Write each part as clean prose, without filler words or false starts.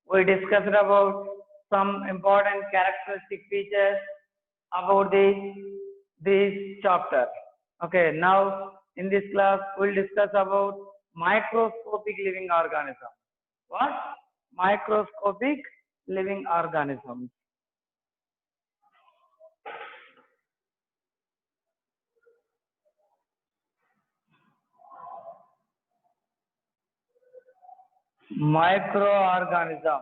we discussed about some important characteristic features about this chapter. Okay, now in this class we'll discuss about microscopic living organisms. What? Microscopic living organisms. Microorganism.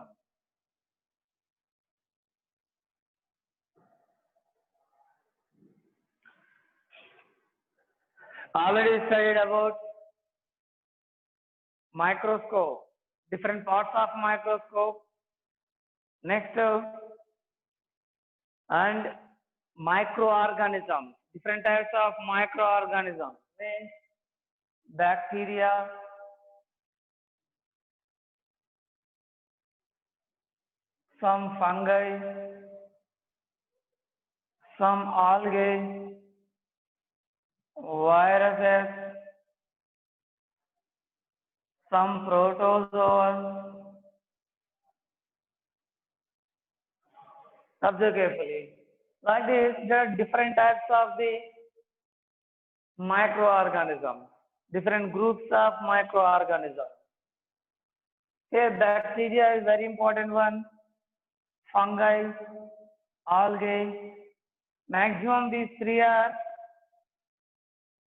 Already studied about microscope, different parts of microscope. Next, and microorganisms, different types of microorganisms, means bacteria, some fungi, some algae, viruses, some protozoans. Observe carefully. Like this, there are different types of the microorganisms, different groups of microorganisms. Here, bacteria is very important one, fungi, algae. Maximum these three are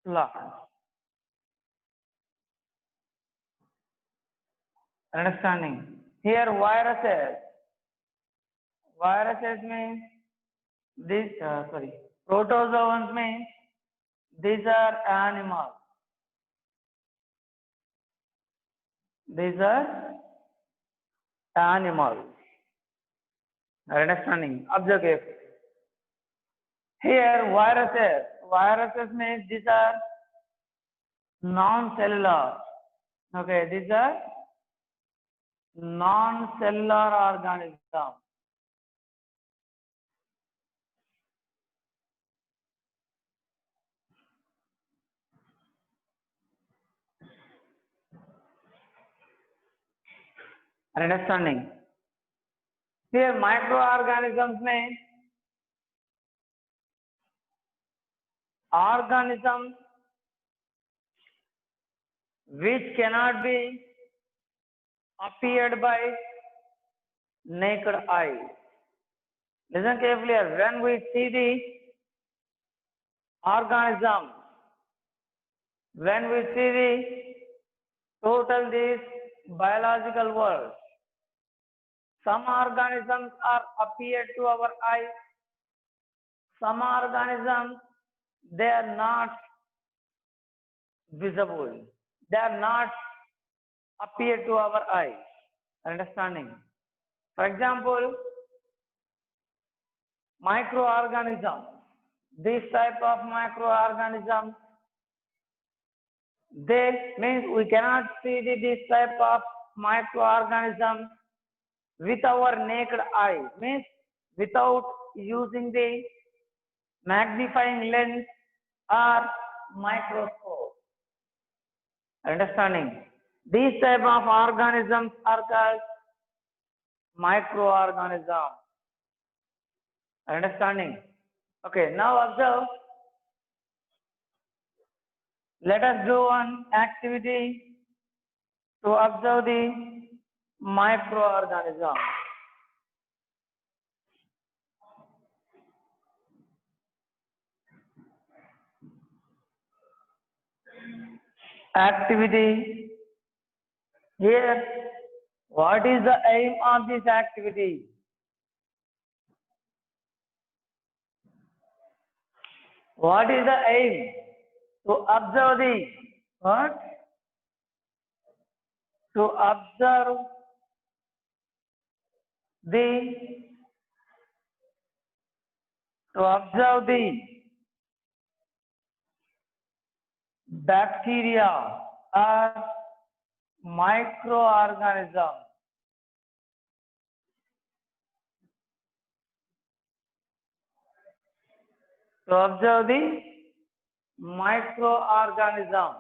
plants. Understanding? Here, viruses. Viruses means this. Protozoans means these are animals. These are animals. Understanding? Observe carefully. Here, viruses. Viruses means these are non-cellular. Okay, these are non-cellular organisms. Understanding? Here, microorganisms means organisms which cannot be appeared by naked eye. Listen carefully. When we see the organism, when we see the total this biological world, some organisms are appeared to our eye, some organisms they are not visible, they are not appear to our eye. Understanding? For example, microorganisms, this type of microorganisms, they means we cannot see this type of microorganism with our naked eye, means without using the magnifying lens or microscope. Understanding? These type of organisms are called microorganisms. Understanding? Okay, now observe. Let us do one activity to observe the microorganism. Activity. Here, what is the aim of this activity? What is the aim? To observe the what? To observe the bacteria or microorganism. To observe the microorganism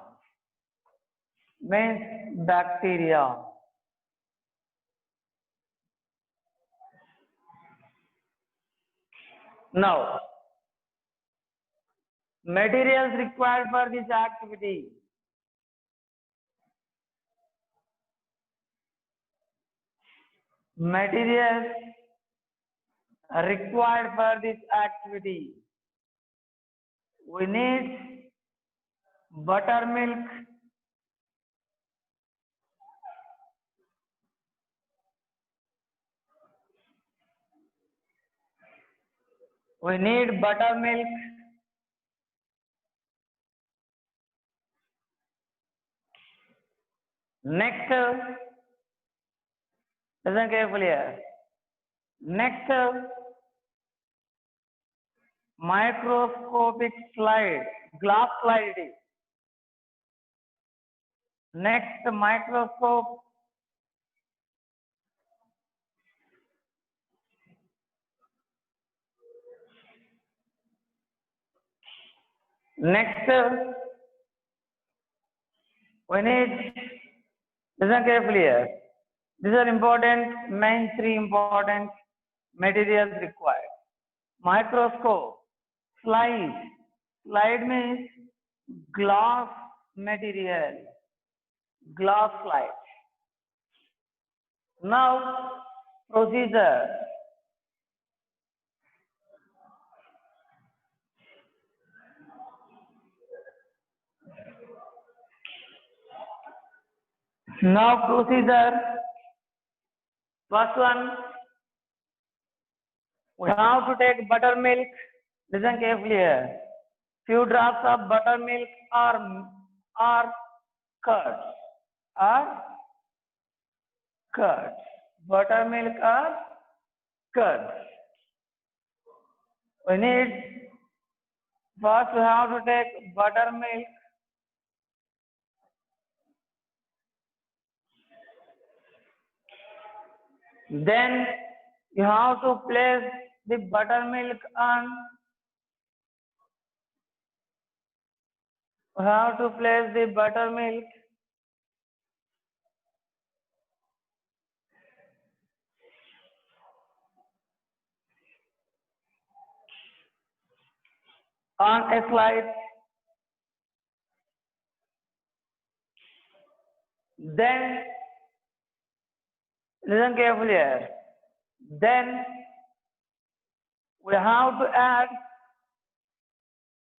means bacteria. Now, materials required for this activity. Materials required for this activity. We need buttermilk, we need buttermilk, next, listen carefully here, next, microscopic slide, glass slide it is. Next, microscope, next, we need, listen carefully here. These are important, main three important materials required. Microscope, slide, slide means glass material, glass slide. Now, procedure. Now, procedure. First one, we have to take buttermilk. Listen carefully here. Few drops of buttermilk or curd. Or curd. Buttermilk or curd. We need, first we have to take buttermilk. Then you have to place the buttermilk on. You have to place the buttermilk on a slide. Then listen carefully here. Then we have to add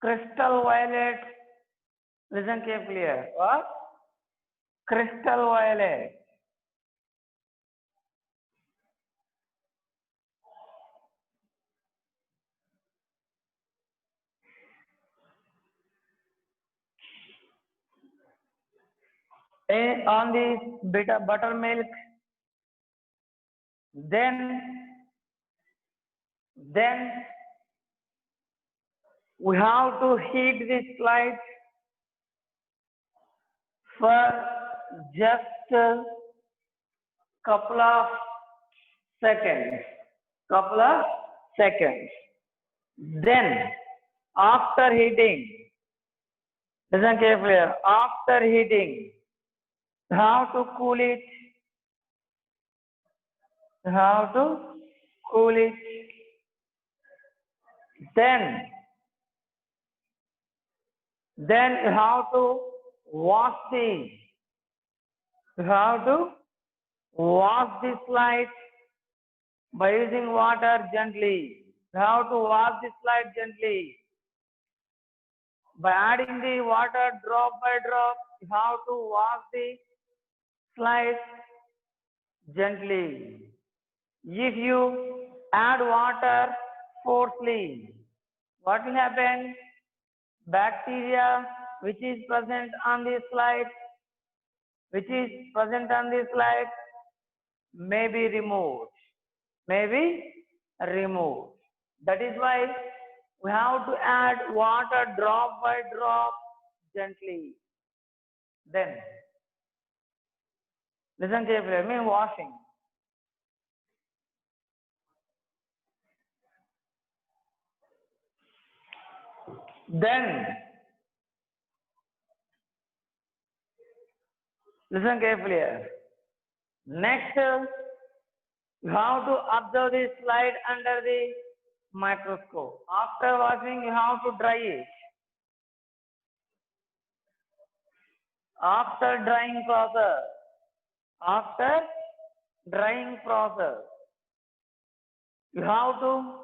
crystal violet. Listen carefully here. What? Crystal violet. On the buttermilk. Then we have to heat this slide for just a couple of seconds. Then after heating, listen carefully here. After heating, you have to cool it. You have to cool it. Then you have to wash the slide by using water gently. You have to wash the slide gently. By adding the water drop by drop, you have to wash the slide gently. If you add water forcefully, what will happen? Bacteria which is present on the slide, may be removed. That is why we have to add water drop by drop gently. Then, listen carefully, I mean washing. Then, listen carefully here. Next, you have to observe the slide under the microscope. After washing, you have to dry it. After drying process, you have to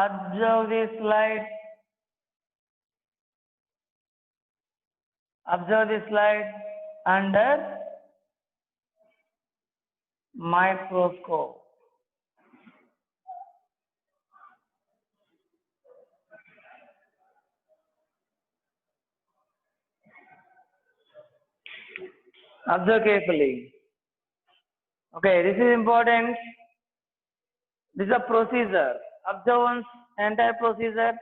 observe this slide. Observe this slide under microscope. Observe carefully. Okay, this is important. This is a procedure. Observe once entire procedure.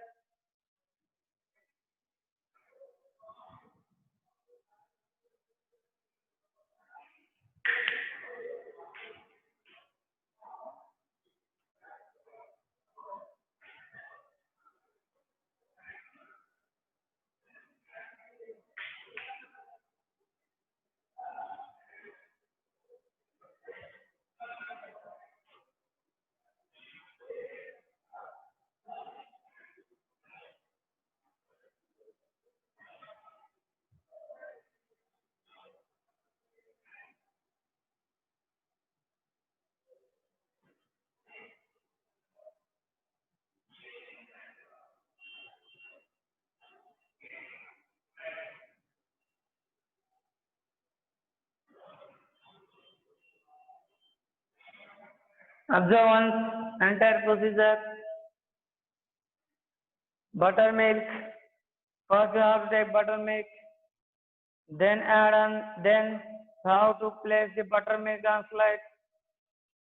Observe once entire procedure. Buttermilk. First you have to take buttermilk. Then add on. Then how to place the buttermilk on slide.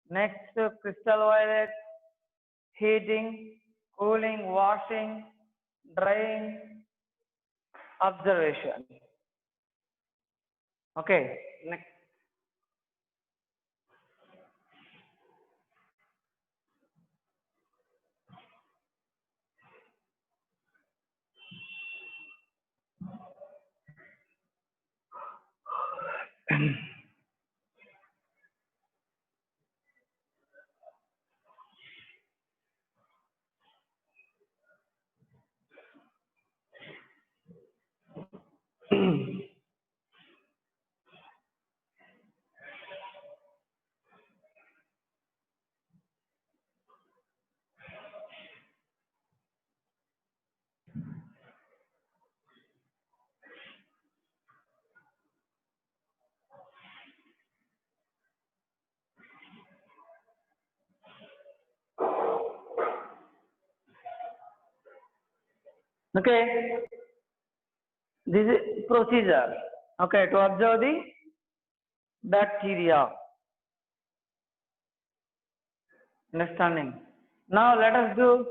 Next, crystal violet. Heating, cooling, washing, drying, observation. Okay. Next. Okay. This is procedure. Okay, to observe the bacteria. Understanding. Now let us do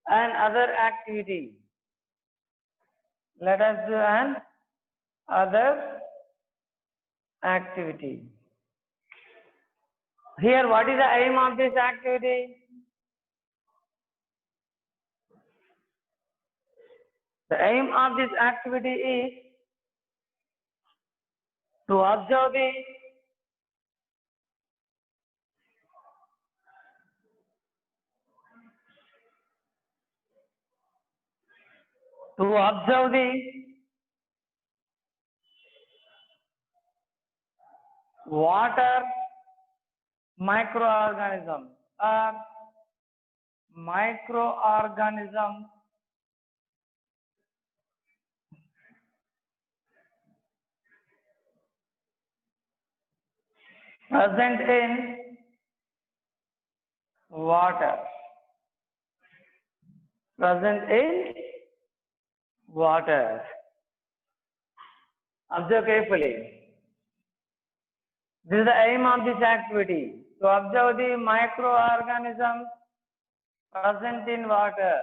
another activity. Let us do an other activity. Here, what is the aim of this activity? The aim of this activity is to observe the water microorganism or microorganism present in water. Observe carefully. This is the aim of this activity, to observe the microorganisms present in water.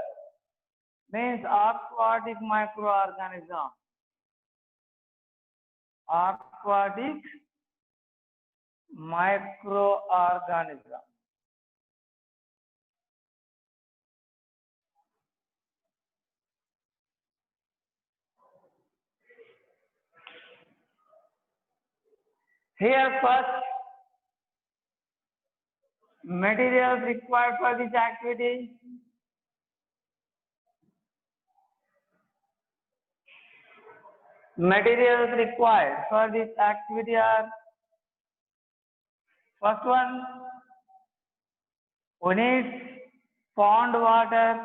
Means aquatic microorganism. Aquatic microorganism. Here first, materials required for this activity. Materials required for this activity are, first one, we need pond water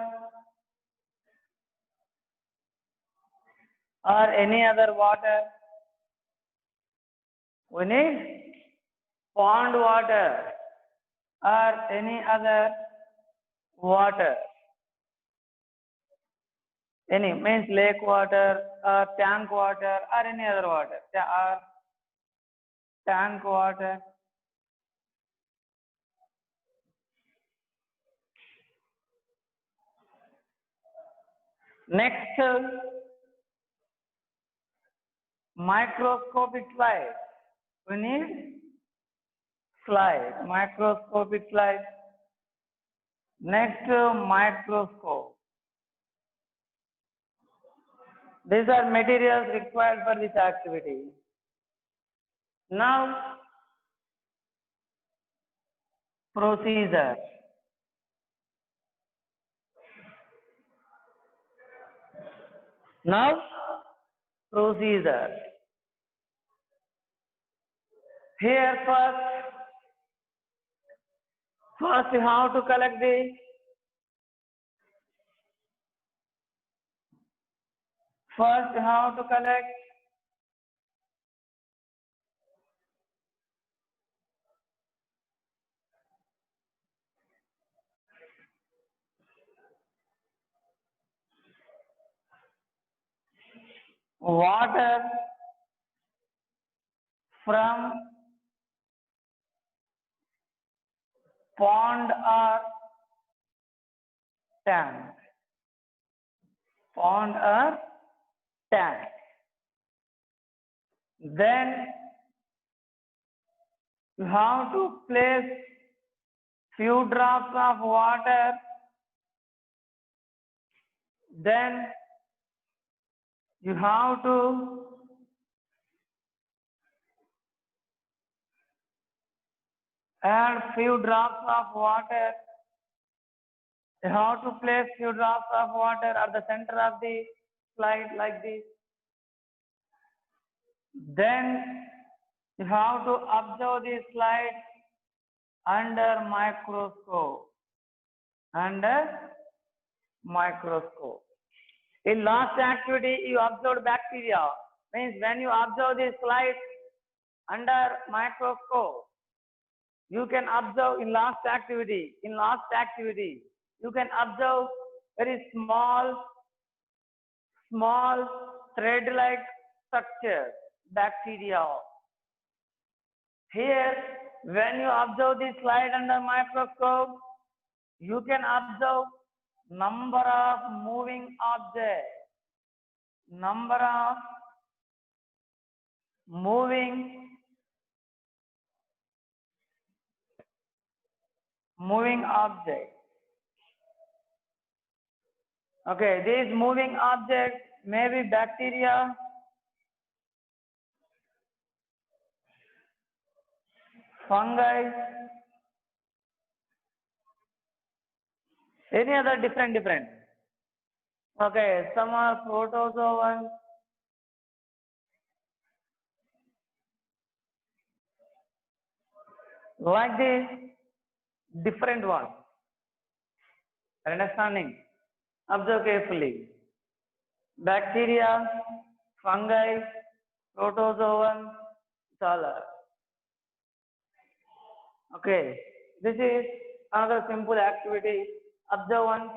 or any other water. We need pond water or any other water. Any means lake water or tank water or any other water or tank water. Next, microscopic slide. We need slide, microscopic slide. Next, microscope. These are materials required for this activity. Now, procedure. Now, procedure. Here first you have to collect the water from pond or tank. Pond or tank. Then you have to place few drops of water. Then you have to add few drops of water. You have to place few drops of water at the center of the slide like this. Then you have to observe the slide under microscope. In last activity, you observed bacteria. Means when you observe the slide under microscope, you can observe in last activity, you can observe very small thread-like structure, bacteria. Here, when you observe the slide under microscope, you can observe number of moving objects, moving objects. Okay, these moving objects may be bacteria, fungi, any other different. Okay, some are protozoan, like this, different one. Understanding? Observe carefully. Bacteria, fungi, protozoan, solar. Okay, this is another simple activity. Observe one.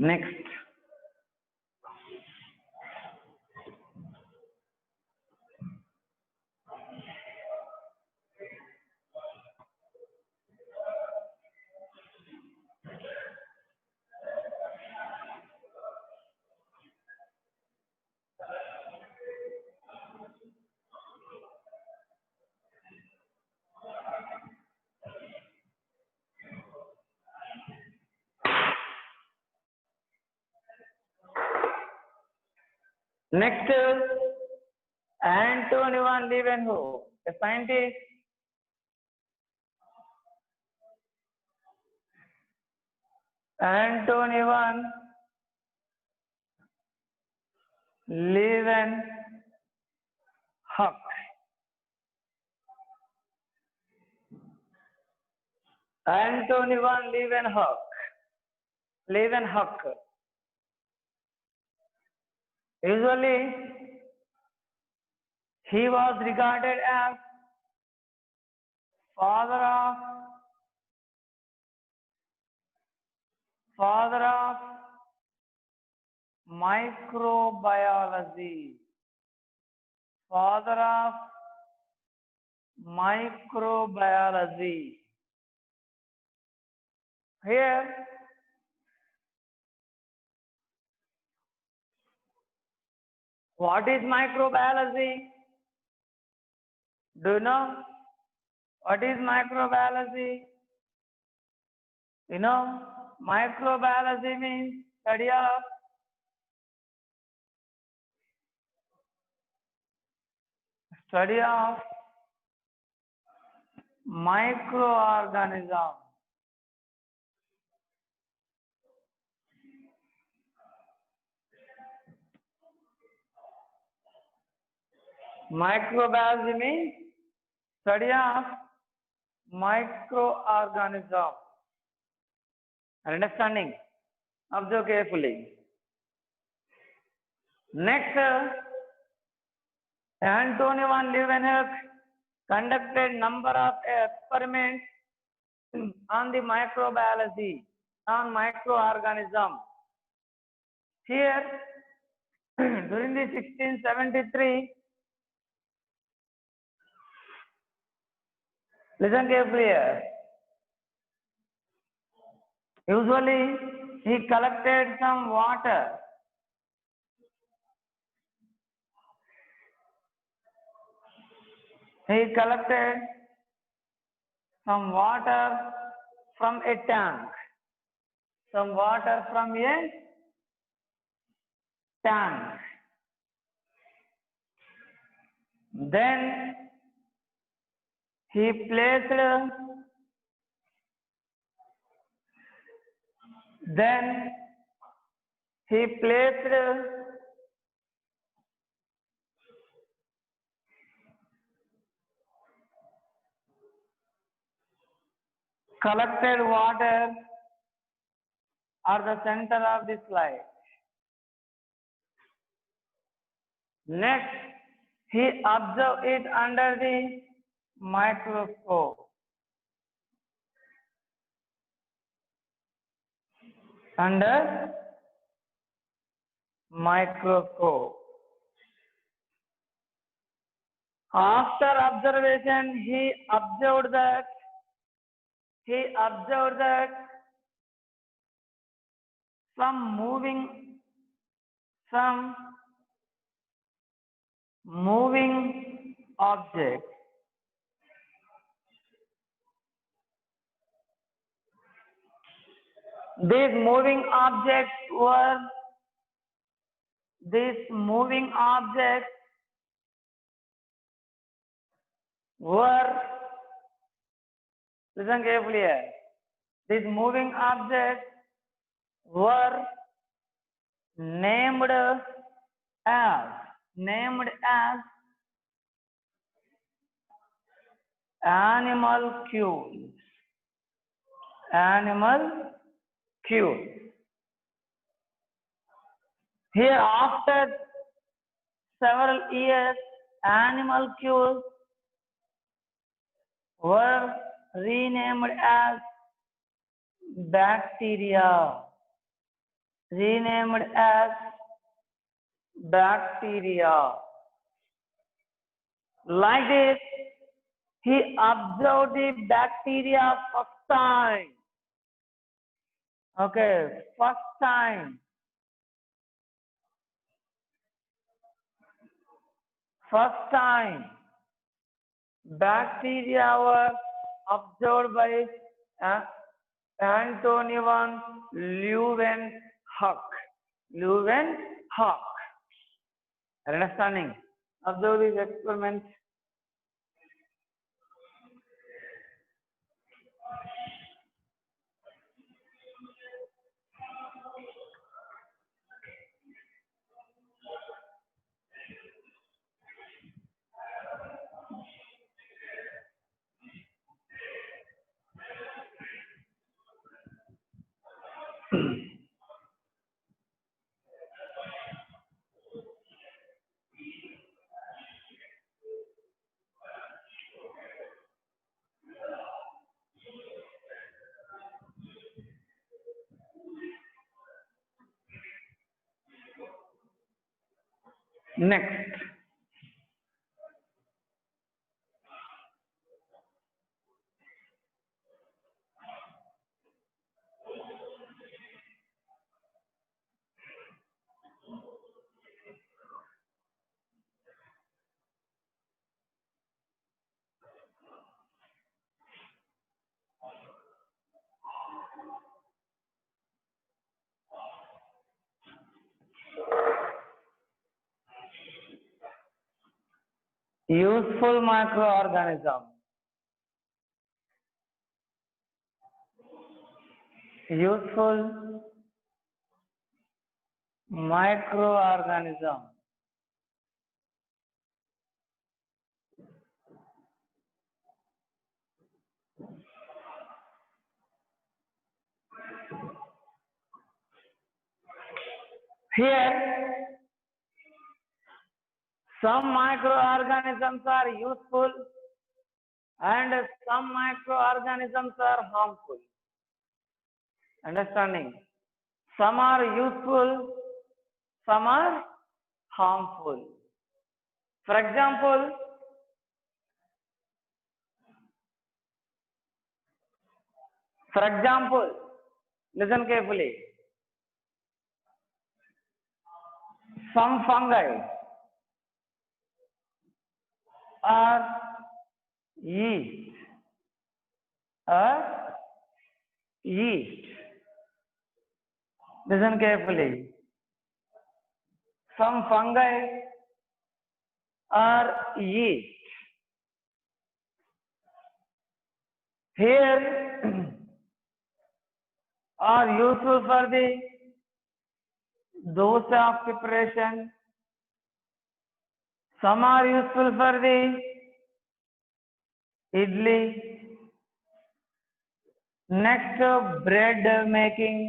Next, next is Antoine van Leeuwenhoek, a scientist. Antoine van Leeuwenhoek. Antoine van Leeuwenhoek. Leeuwenhoek. Usually, he was regarded as father of microbiology. Father of microbiology. Here, what is microbiology? Do you know what is microbiology? You know, microbiology means study of microorganism. Microbiology means study of microorganism. Understanding? Observe carefully. Next, Antoine van Leeuwenhoek conducted number of experiments on the microbiology, on microorganism. Here, during the 1673, listen carefully here. Usually, he collected some water. He collected some water from a tank. Some water from a tank. Then he placed collected water at the center of the slide. Next, he observed it under the microscope. Under microscope. After observation, he observed that some moving object. These moving objects were, listen carefully here. These moving objects were named as animalcules. Animalcules. Here, after several years, animalcules were renamed as bacteria. renamed as bacteria. Like this, he observed the bacteria first time. Okay, first time. First time, bacteria were observed by Antoni van Leeuwenhoek. Leeuwenhoek. Understanding? Observe these experiments. Next. Useful microorganism. Useful microorganism. Here, some microorganisms are useful and some microorganisms are harmful. Understanding? Some are useful, some are harmful. For example, listen carefully. Some fungi are yeast. Listen carefully. Some fungi are yeast. Here are useful for the dosa preparation. Some are useful for the idli. Next, bread making.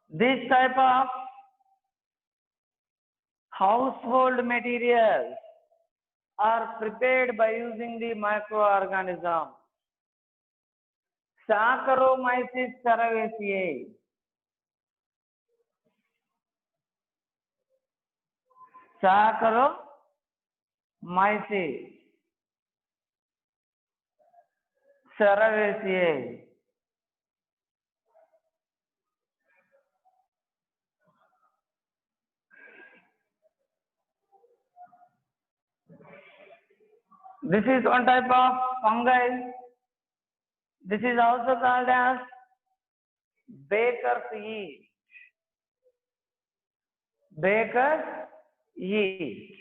This type of household materials are prepared by using the microorganism. Saccharomyces cerevisiae. Saccharomyces cerevisiae. This is one type of fungi. This is also called as baker's yeast. Baker's yeast.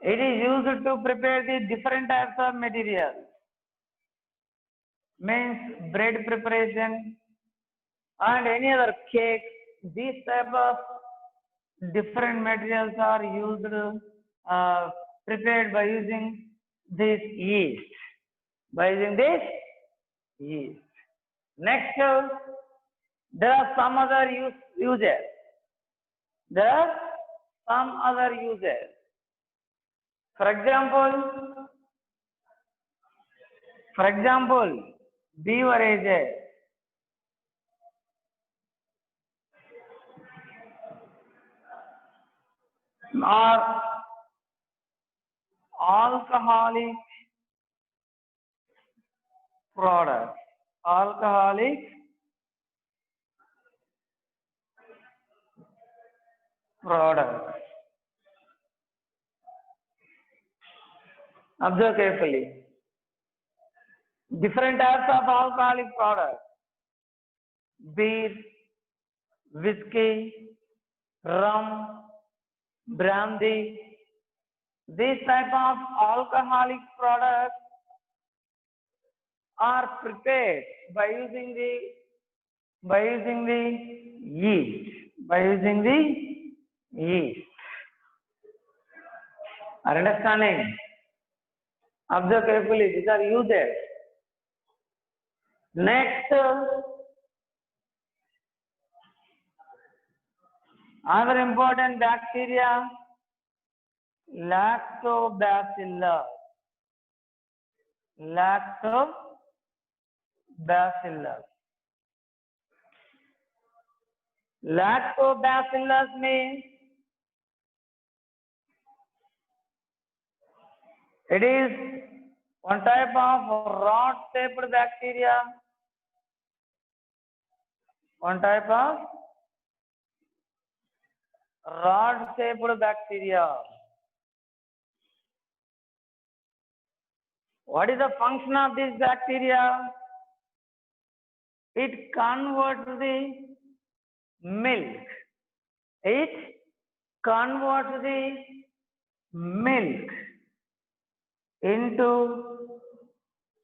It is used to prepare the different types of materials. Means bread preparation and any other cake. These type of different materials are used, prepared by using this yeast. Next, there are some other uses. For example, beverages. or alcoholic products. Alcoholic products. Observe carefully. Different types of alcoholic products: beer, whiskey, rum, brandy. These type of alcoholic products are prepared by using the yeast. By using the yeast. Are you understanding? Observe carefully. These are uses. Next, another important bacteria, lactobacillus. Lactobacillus. Lactobacillus means it is one type of rod-shaped bacteria. One type of rod-shaped bacteria. What is the function of this bacteria? It converts the milk. It converts the milk into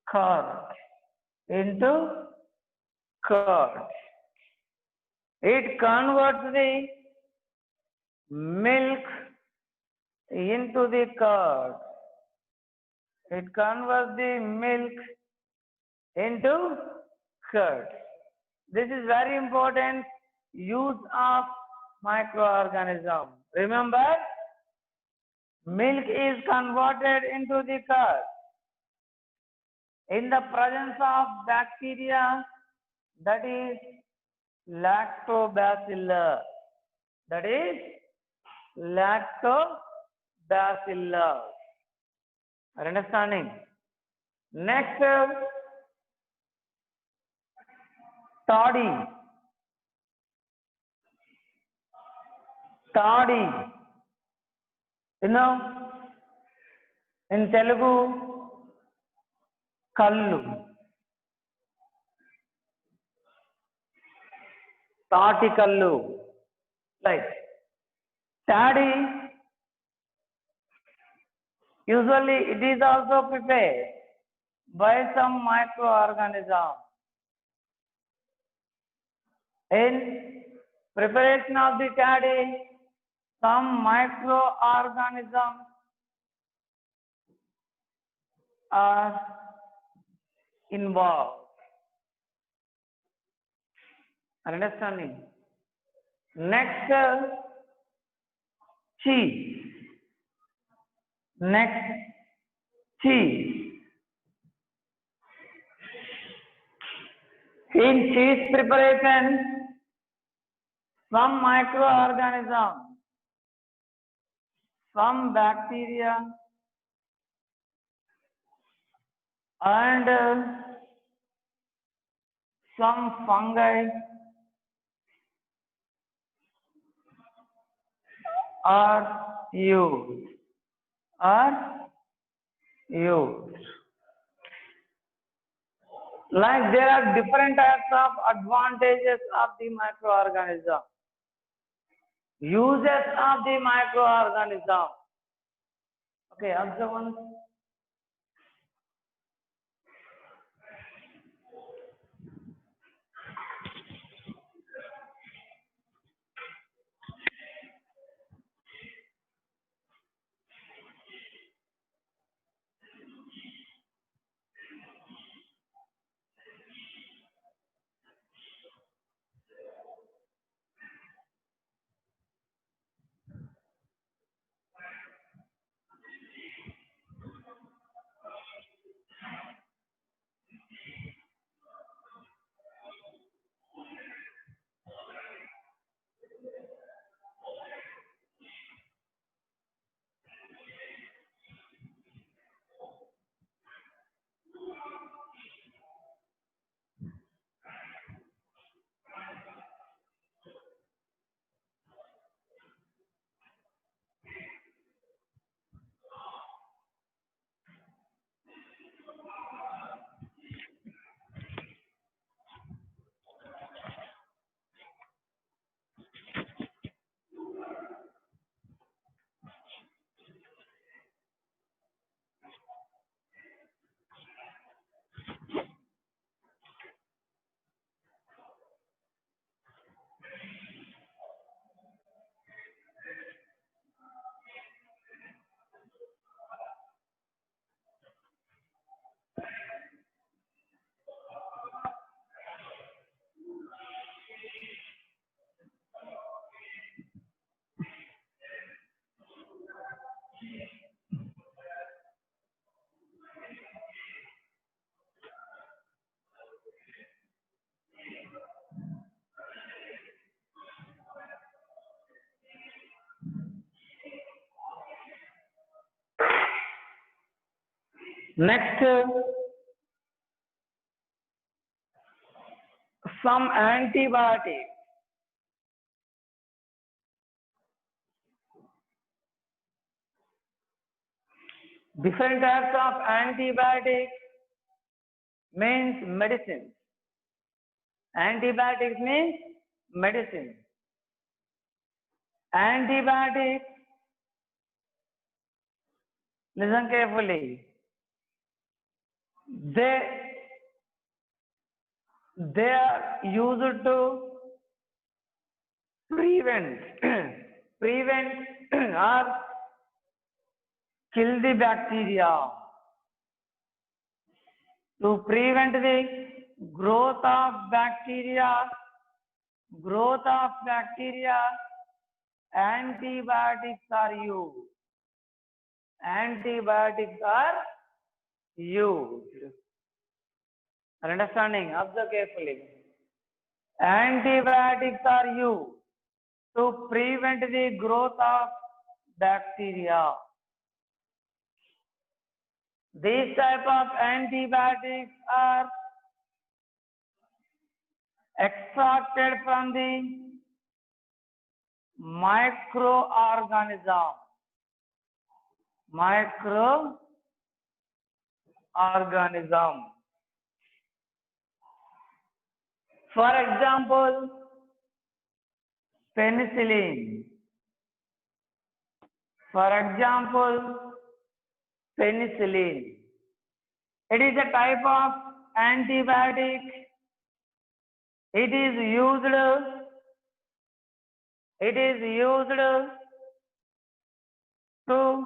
curd. It converts the milk into the curd. It converts the milk into curd. This is very important use of microorganism. Remember, milk is converted into the curd in the presence of bacteria, that is lactobacillus. That is lactobacillus. Are you understanding? Next, toddy. You know, in Telugu, kallu. Tati kallu. Like toddy, usually it is also prepared by some microorganism. In preparation of the toddy, some microorganisms are involved. Understanding? Next, cheese. In cheese preparation, some microorganisms, some bacteria, and some fungi are used. Like there are different types of advantages of the microorganism. Uses of the microorganism. Okay, observe one. Next, some antibiotics. Different types of antibiotics means medicine. Antibiotics means medicine. Antibiotics, listen carefully. They are used to prevent or kill the bacteria, to prevent the growth of bacteria. Antibiotics are used. Antibiotics are used. Are understanding? Observe carefully. Antibiotics are used to prevent the growth of bacteria. These type of antibiotics are extracted from the microorganism. For example, penicillin. It is a type of antibiotic. It is used to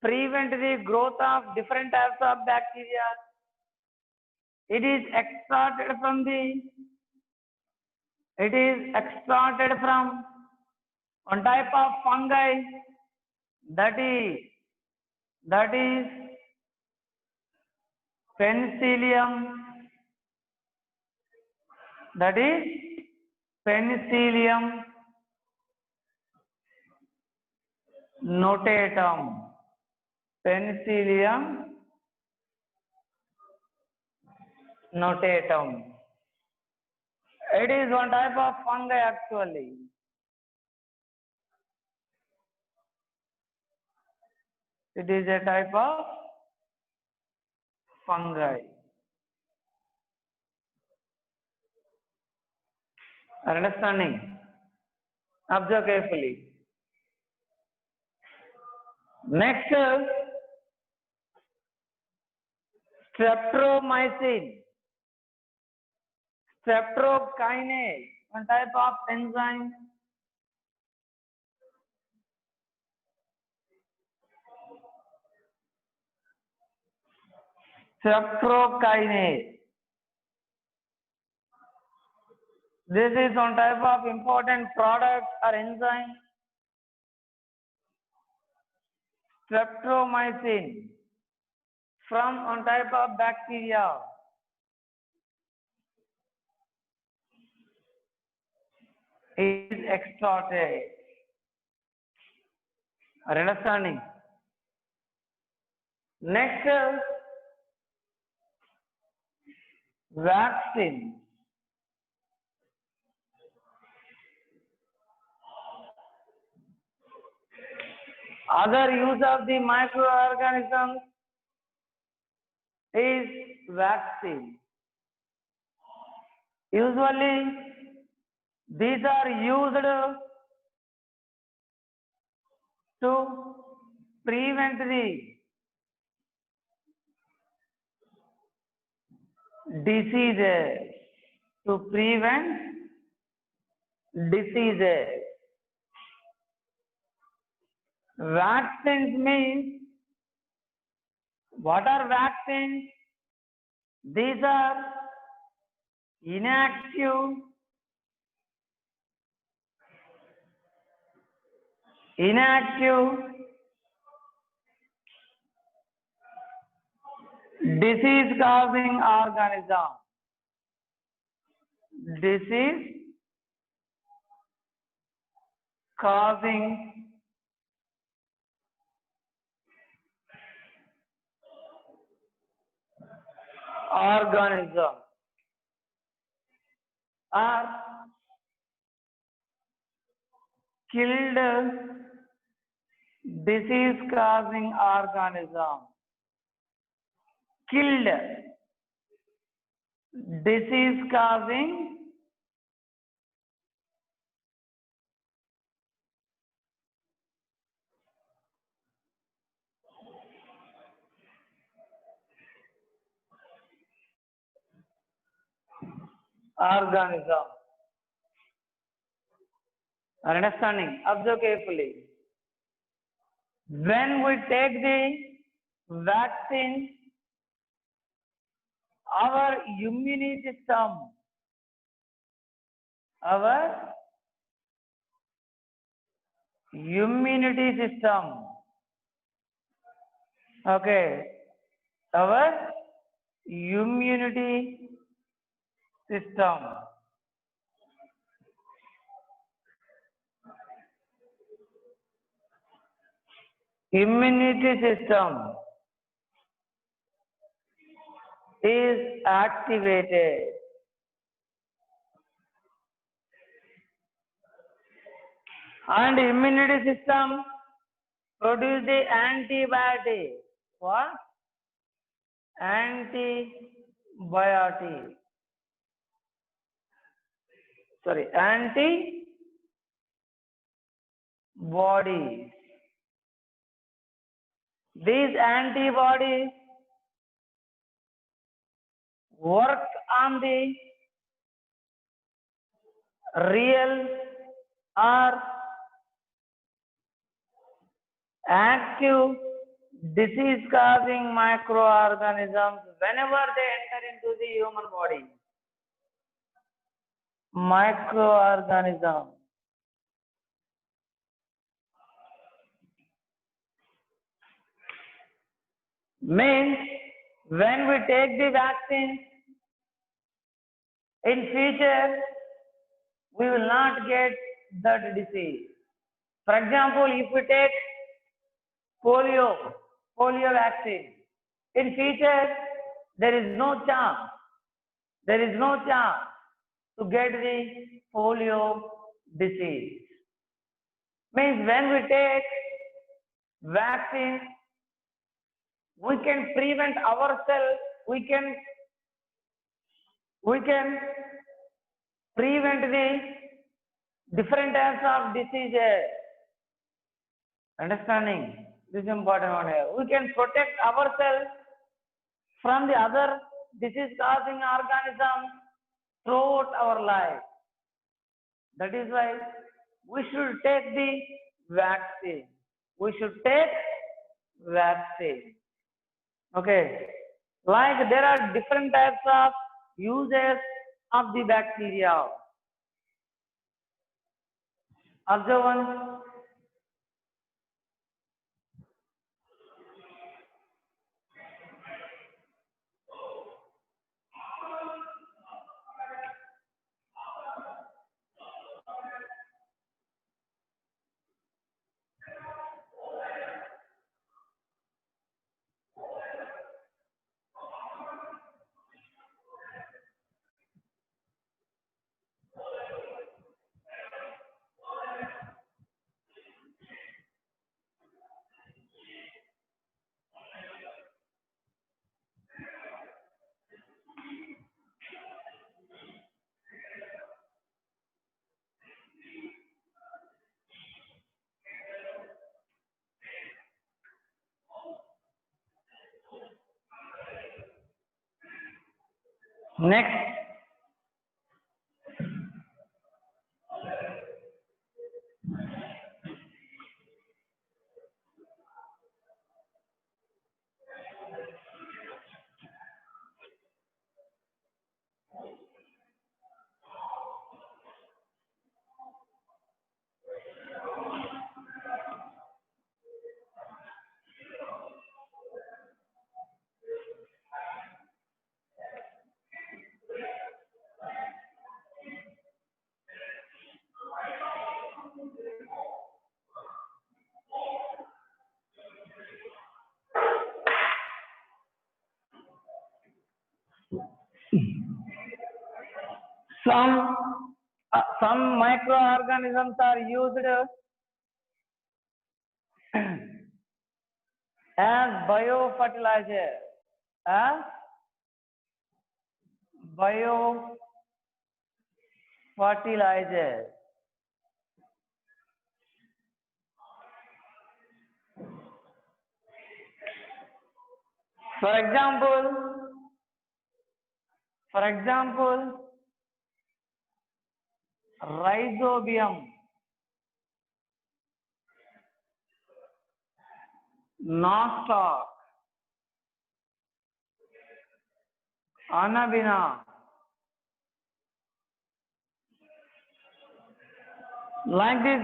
prevent the growth of different types of bacteria. It is extracted from one type of fungi, that is Penicillium notatum. It is one type of fungi actually. It is a type of fungi. Are understanding? Observe carefully. Next, streptomycin. Streptokinase, one type of enzyme. Streptokinase. This is one type of important product or enzyme. Streptomycin from one type of bacteria. Is extracted. Are understanding? Next, vaccine. Other use of the microorganisms is vaccine. Usually, these are used to prevent the diseases. Vaccines means, what are vaccines? These are inactive Disease causing organism. Disease causing organism are killed disease causing organism. Killed disease causing organism. Understanding? Observe carefully. When we take the vaccine, our immunity system, okay, our immunity system is activated, and immunity system produce the antibody. What? Antibiotic. Sorry, antibodies. These antibodies work on the real or active disease causing microorganisms whenever they enter into the human body. Microorganism. Means when we take the vaccine, in future we will not get that disease. For example, if we take polio vaccine, in future there is no chance to get the polio disease. Means when we take vaccine, we can prevent ourselves, we can prevent the different types of diseases. Understanding? This is important one here. We can protect ourselves from the other disease causing organisms throughout our life. That is why we should take the vaccine. Okay. Like there are different types of uses of the bacteria. Observe one. Next. Some microorganisms are used as biofertilizer. As biofertilizer. For example, rhizobium, nostoc, anabina. Like this,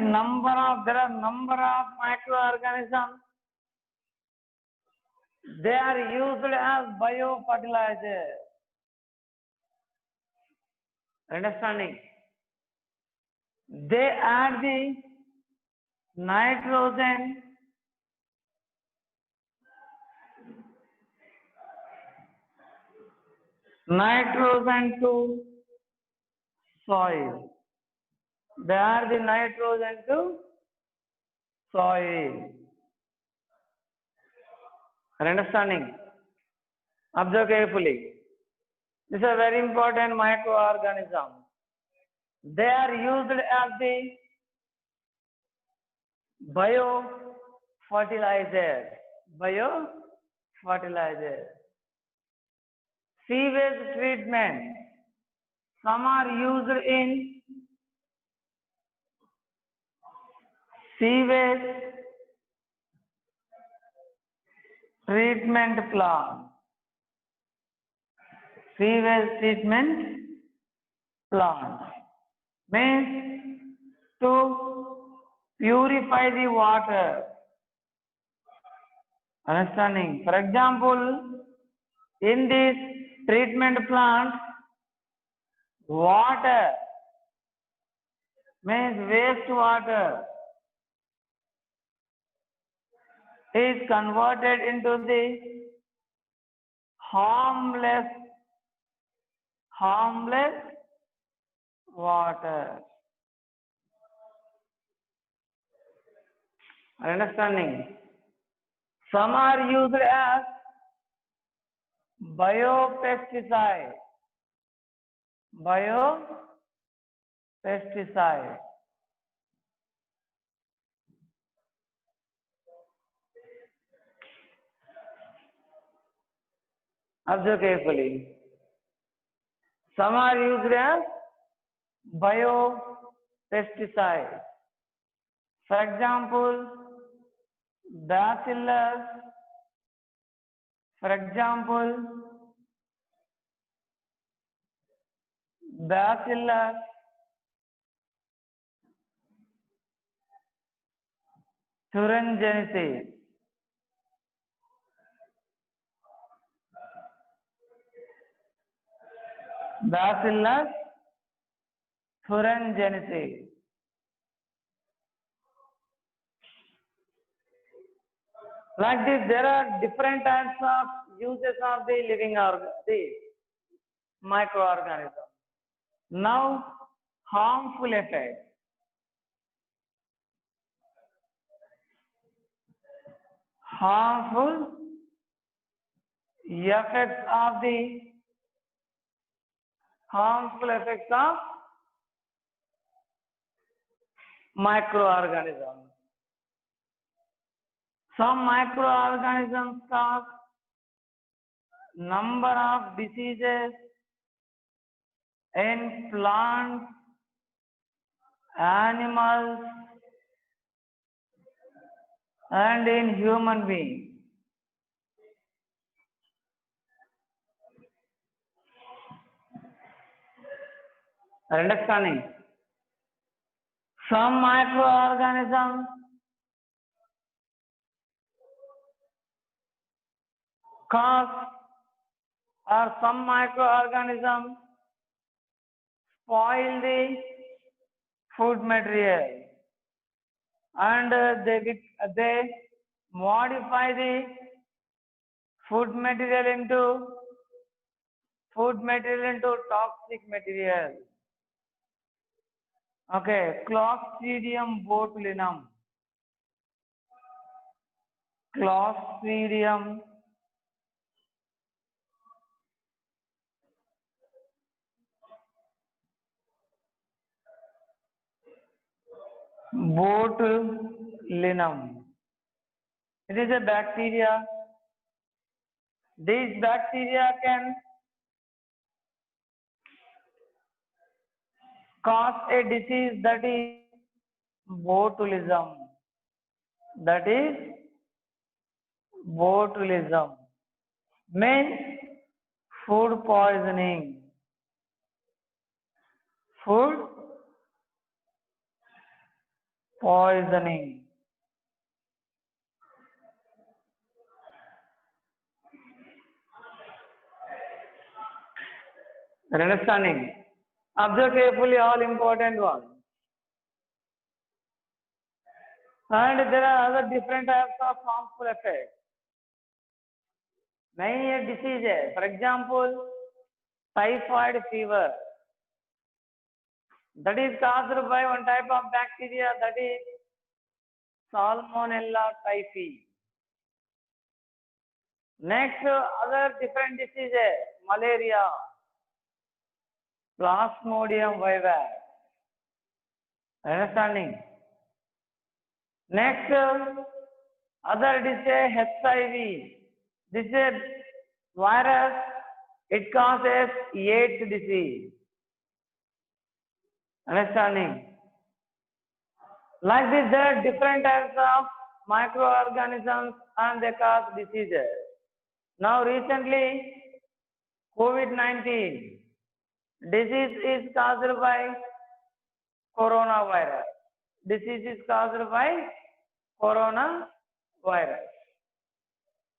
there are number of microorganisms. They are used as biofertilizer. Understanding? They add the nitrogen to soil. They add the nitrogen to soil. Understanding? Observe carefully. This is a very important microorganism. They are used as the biofertilizer. Sewage treatment. Some are used in sewage treatment plant. Sewage treatment plant means to purify the water. Understanding? For example, in this treatment plant, water means wastewater is converted into the harmless water. Understanding? Some are used as biopesticide. Observe carefully. Some are used as biopesticide. For example, bacillus. For example, bacillus thuringiensis. Bacillus thuringiensis. Like this, there are different types of uses of the the microorganism. Now, harmful effects. Harmful effects of microorganisms. Some microorganisms cause number of diseases in plants, animals, and in human beings. Understanding? Some microorganisms some microorganisms spoil the food material, and they modify the food material into toxic material. Okay, Clostridium botulinum. Clostridium botulinum. It is a bacteria. These bacteria can cause a disease, that is botulism. That is botulism. Means food poisoning. Food poisoning. Understanding? Observe carefully all important ones. And there are other different types of harmful effects. Many diseases, for example, typhoid fever, that is caused by one type of bacteria, that is Salmonella typhi. Next, other different diseases, malaria, Plasmodium vivax. Understanding? Next, other disease, HIV. This is a virus, it causes AIDS disease. Understanding? Like this, there are different types of microorganisms and they cause diseases. Now recently, COVID-19 disease is caused by coronavirus. Disease is caused by coronavirus.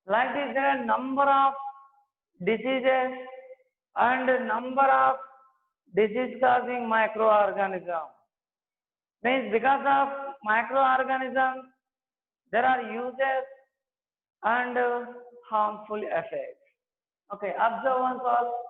Like this, there are number of diseases and number of disease causing microorganisms. Means because of microorganisms, there are uses and harmful effects. Okay, observe one all.